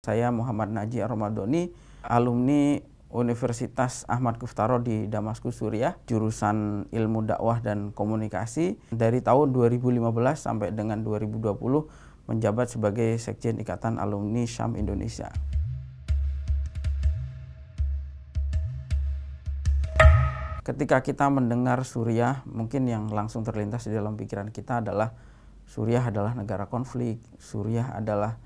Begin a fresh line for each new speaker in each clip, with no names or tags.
Saya Muhammad Naji Ar-Ramadhani, alumni Universitas Ahmad Kuftaro di Damaskus, Suriah, jurusan Ilmu Dakwah dan Komunikasi. Dari tahun 2015 sampai dengan 2020 menjabat sebagai Sekjen Ikatan Alumni Syam Indonesia. Ketika kita mendengar Suriah, mungkin yang langsung terlintas di dalam pikiran kita adalah Suriah adalah negara konflik, Suriah adalah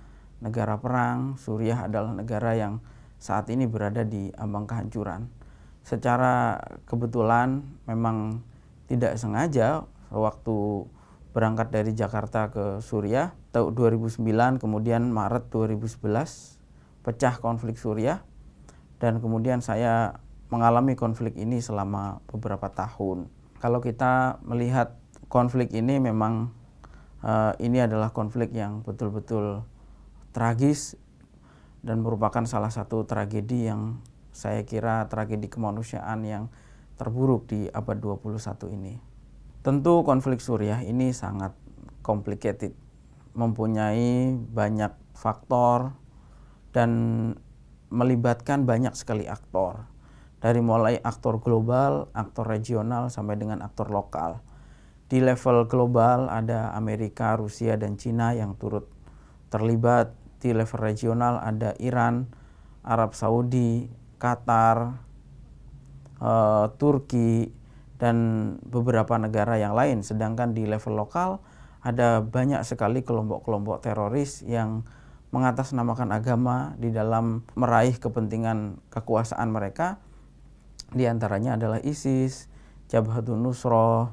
negara perang, Suriah adalah negara yang saat ini berada di ambang kehancuran. Secara kebetulan memang tidak sengaja waktu berangkat dari Jakarta ke Suriah tahun 2009, kemudian Maret 2011 pecah konflik Suriah, dan kemudian saya mengalami konflik ini selama beberapa tahun. Kalau kita melihat konflik ini, memang ini adalah konflik yang betul-betul tragis dan merupakan salah satu tragedi yang saya kira tragedi kemanusiaan yang terburuk di abad 21 ini. Tentu konflik Suriah ini sangat complicated, mempunyai banyak faktor dan melibatkan banyak sekali aktor. Dari mulai aktor global, aktor regional, sampai dengan aktor lokal. Di level global ada Amerika, Rusia, dan Cina yang turut terlibat. Di level regional ada Iran, Arab Saudi, Qatar, Turki, dan beberapa negara yang lain. Sedangkan di level lokal ada banyak sekali kelompok-kelompok teroris yang mengatasnamakan agama di dalam meraih kepentingan kekuasaan mereka. Di antaranya adalah ISIS, Jabhatun Nusroh,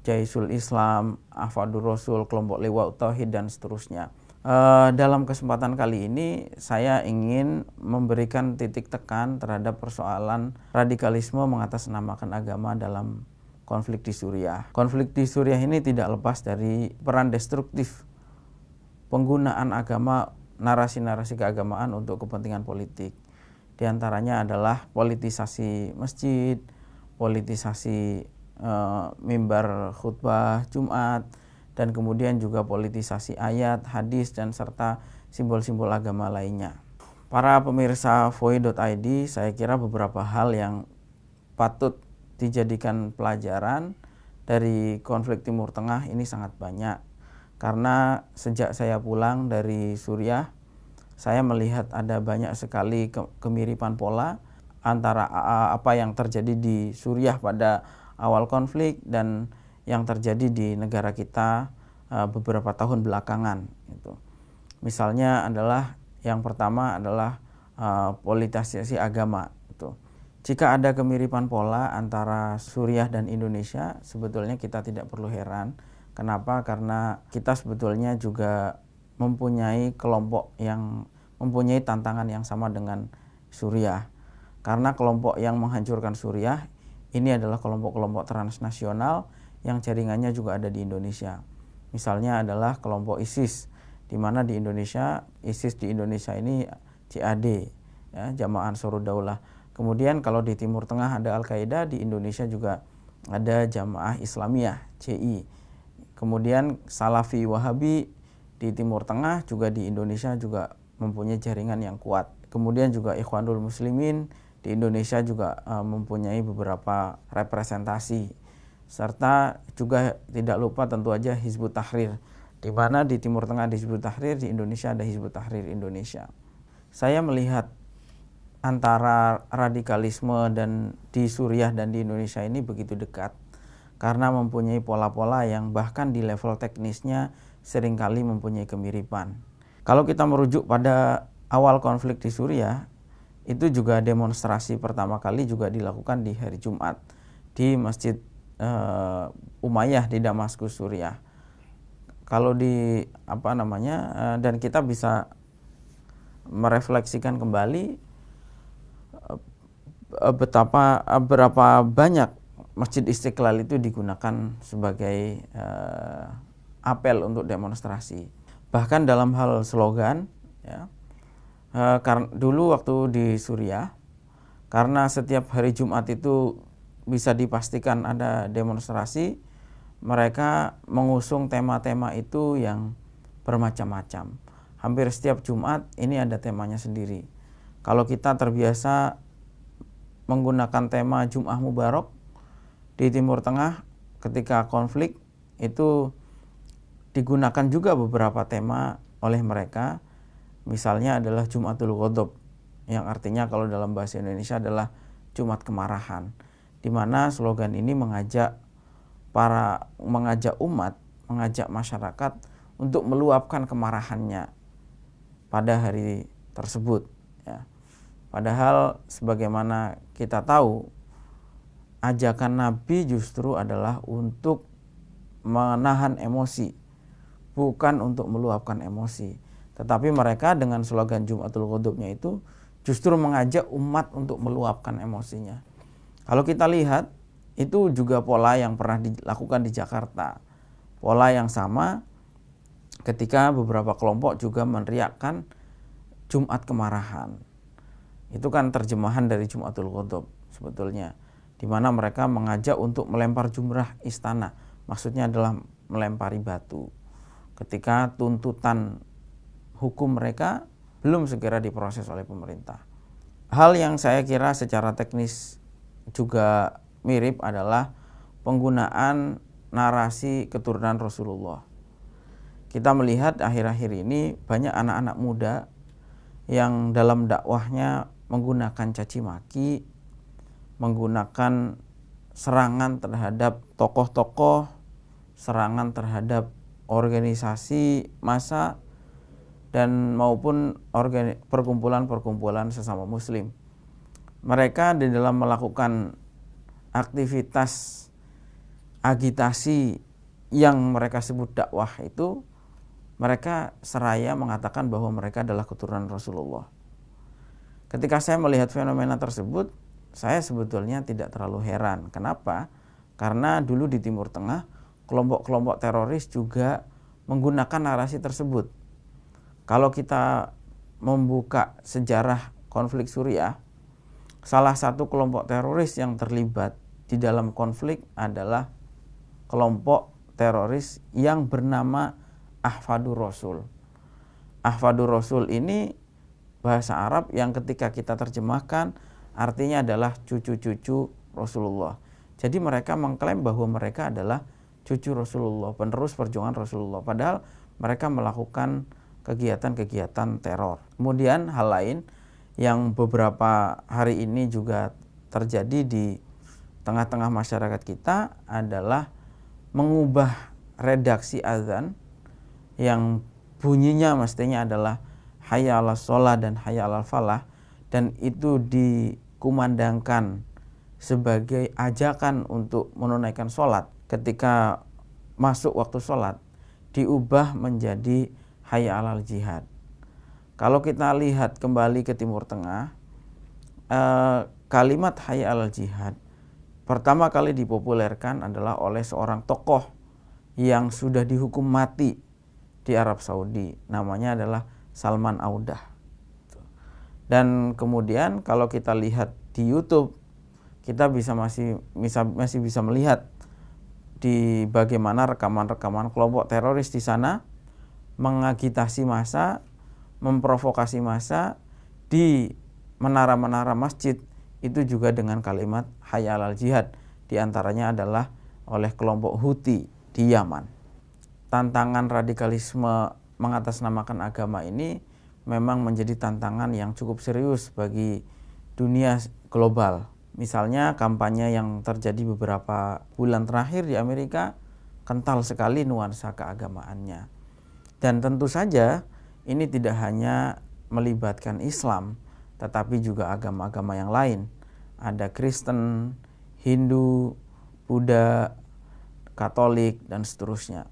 Jaisul Islam, Ahfadur Rasul, kelompok Liwa Tauhid, dan seterusnya. Dalam kesempatan kali ini saya ingin memberikan titik tekan terhadap persoalan radikalisme mengatasnamakan agama dalam konflik di Suriah. Konflik di Suriah ini tidak lepas dari peran destruktif penggunaan agama, narasi-narasi keagamaan untuk kepentingan politik. Di antaranya adalah politisasi masjid, politisasi mimbar khutbah Jumat, dan kemudian juga politisasi ayat, hadis, dan serta simbol-simbol agama lainnya. Para pemirsa Voi.id, saya kira beberapa hal yang patut dijadikan pelajaran dari konflik Timur Tengah ini sangat banyak. Karena sejak saya pulang dari Suriah, saya melihat ada banyak sekali kemiripan pola antara apa yang terjadi di Suriah pada awal konflik dan yang terjadi di negara kita beberapa tahun belakangan. Misalnya adalah yang pertama adalah politisasi agama. Jika ada kemiripan pola antara Suriah dan Indonesia, sebetulnya kita tidak perlu heran. Kenapa? Karena kita sebetulnya juga mempunyai kelompok yang mempunyai tantangan yang sama dengan Suriah. Karena kelompok yang menghancurkan Suriah ini adalah kelompok-kelompok transnasional yang jaringannya juga ada di Indonesia. Misalnya adalah kelompok ISIS, di mana di Indonesia, ISIS di Indonesia ini JAD, ya, Jamaah Ansarud Daulah. Kemudian kalau di Timur Tengah ada Al-Qaeda, di Indonesia juga ada Jamaah Islamiyah, JI. Kemudian Salafi Wahabi di Timur Tengah, juga di Indonesia juga mempunyai jaringan yang kuat. Kemudian juga Ikhwanul Muslimin di Indonesia juga mempunyai beberapa representasi. Serta juga tidak lupa tentu aja Hizbut Tahrir, di mana di Timur Tengah ada Hizbut Tahrir, di Indonesia ada Hizbut Tahrir Indonesia. Saya melihat antara radikalisme dan di Suriah dan di Indonesia ini begitu dekat, karena mempunyai pola-pola yang bahkan di level teknisnya seringkali mempunyai kemiripan. Kalau kita merujuk pada awal konflik di Suriah, itu juga demonstrasi pertama kali juga dilakukan di hari Jumat di Masjid Umayyah di Damaskus, Suriah. Kalau di dan kita bisa merefleksikan kembali berapa banyak Masjid Istiqlal itu digunakan sebagai apel untuk demonstrasi. Bahkan dalam hal slogan, ya. Karena dulu waktu di Suriah, karena setiap hari Jumat itu bisa dipastikan ada demonstrasi, mereka mengusung tema-tema itu yang bermacam-macam. hampir setiap Jumat ini ada temanya sendiri. Kalau kita terbiasa menggunakan tema Jum'ah Mubarak di Timur Tengah ketika konflik, itu digunakan juga beberapa tema oleh mereka. Misalnya adalah Jumatul Ghadab, yang artinya kalau dalam bahasa Indonesia adalah Jumat Kemarahan, di mana slogan ini mengajak umat, mengajak masyarakat untuk meluapkan kemarahannya pada hari tersebut, ya. Padahal sebagaimana kita tahu, ajakan Nabi justru adalah untuk menahan emosi, bukan untuk meluapkan emosi. Tetapi mereka dengan slogan Jumatul Ghadabnya itu justru mengajak umat untuk meluapkan emosinya. Kalau kita lihat, itu juga pola yang pernah dilakukan di Jakarta. Pola yang sama ketika beberapa kelompok juga meneriakkan Jumat Kemarahan. Itu kan terjemahan dari Jumatul Ghadab sebetulnya, di mana mereka mengajak untuk melempar jumrah istana. Maksudnya adalah melempari batu ketika tuntutan hukum mereka belum segera diproses oleh pemerintah. Hal yang saya kira secara teknis juga mirip adalah penggunaan narasi keturunan Rasulullah. Kita melihat akhir-akhir ini banyak anak-anak muda yang dalam dakwahnya menggunakan caci maki, menggunakan serangan terhadap tokoh-tokoh, serangan terhadap organisasi massa, dan maupun perkumpulan-perkumpulan sesama muslim. Mereka di dalam melakukan aktivitas agitasi yang mereka sebut dakwah itu, mereka seraya mengatakan bahwa mereka adalah keturunan Rasulullah. Ketika saya melihat fenomena tersebut, saya sebetulnya tidak terlalu heran. Kenapa? Karena dulu di Timur Tengah, kelompok-kelompok teroris juga menggunakan narasi tersebut. Kalau kita membuka sejarah konflik Suriah, salah satu kelompok teroris yang terlibat di dalam konflik adalah kelompok teroris yang bernama Ahfadur Rasul. Ahfadur Rasul ini bahasa Arab yang ketika kita terjemahkan artinya adalah cucu-cucu Rasulullah. Jadi mereka mengklaim bahwa mereka adalah cucu Rasulullah, penerus perjuangan Rasulullah. Padahal mereka melakukan kegiatan-kegiatan teror. Kemudian hal lain yang beberapa hari ini juga terjadi di tengah-tengah masyarakat kita adalah mengubah redaksi azan yang bunyinya mestinya adalah hayya 'alas shalah dan hayya 'alal falah, dan itu dikumandangkan sebagai ajakan untuk menunaikan sholat. Ketika masuk waktu sholat, diubah menjadi hayya 'alal jihad. Kalau kita lihat kembali ke Timur Tengah, kalimat hayya 'alal jihad pertama kali dipopulerkan adalah oleh seorang tokoh yang sudah dihukum mati di Arab Saudi. Namanya adalah Salman Audah. Dan kemudian kalau kita lihat di YouTube, kita masih bisa melihat di bagaimana rekaman-rekaman kelompok teroris di sana mengagitasi massa, memprovokasi massa di menara-menara masjid, itu juga dengan kalimat hayya 'alal jihad. Di antaranya adalah oleh kelompok Houthi di Yaman. Tantangan radikalisme mengatasnamakan agama ini memang menjadi tantangan yang cukup serius bagi dunia global. Misalnya kampanye yang terjadi beberapa bulan terakhir di Amerika kental sekali nuansa keagamaannya. Dan tentu saja ini tidak hanya melibatkan Islam, tetapi juga agama-agama yang lain. Ada Kristen, Hindu, Buddha, Katolik, dan seterusnya.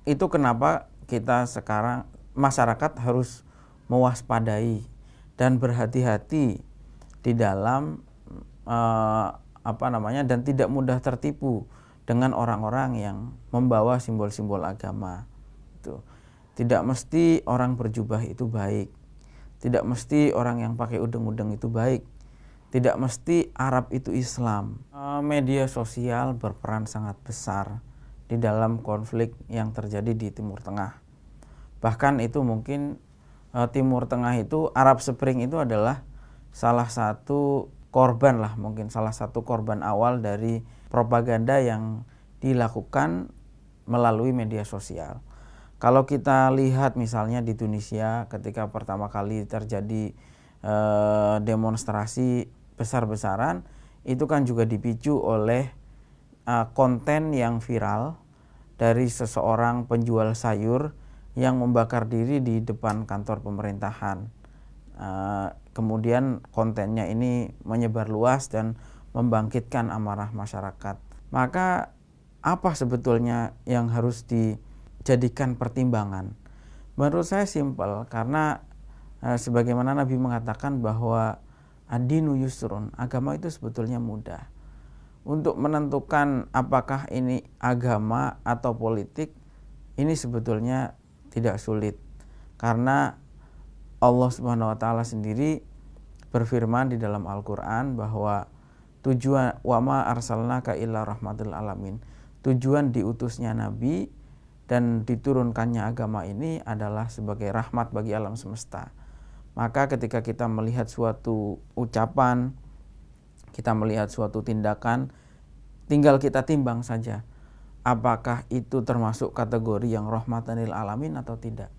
Itu kenapa kita sekarang, masyarakat harus mewaspadai dan berhati-hati di dalam dan tidak mudah tertipu dengan orang-orang yang membawa simbol-simbol agama. Tidak mesti orang berjubah itu baik, tidak mesti orang yang pakai udeng-udeng itu baik, tidak mesti Arab itu Islam. Media sosial berperan sangat besar di dalam konflik yang terjadi di Timur Tengah. Bahkan itu mungkin Timur Tengah itu, Arab Spring itu adalah salah satu korban lah, mungkin salah satu korban awal dari propaganda yang dilakukan melalui media sosial. Kalau kita lihat misalnya di Tunisia ketika pertama kali terjadi demonstrasi besar-besaran, itu kan juga dipicu oleh konten yang viral dari seseorang penjual sayur yang membakar diri di depan kantor pemerintahan. Kemudian kontennya ini menyebar luas dan membangkitkan amarah masyarakat. Maka apa sebetulnya yang harus dijadikan pertimbangan? Menurut saya simpel, karena sebagaimana Nabi mengatakan bahwa ad-dinu yusrun, agama itu sebetulnya mudah. Untuk menentukan apakah ini agama atau politik, ini sebetulnya tidak sulit, karena Allah Subhanahu wa taala sendiri berfirman di dalam Al-Qur'an bahwa tujuan wa ma arsalnaka illa rahmatil alamin. Tujuan diutusnya nabi dan diturunkannya agama ini adalah sebagai rahmat bagi alam semesta. Maka ketika kita melihat suatu ucapan, kita melihat suatu tindakan, tinggal kita timbang saja apakah itu termasuk kategori yang rahmatan lil alamin atau tidak.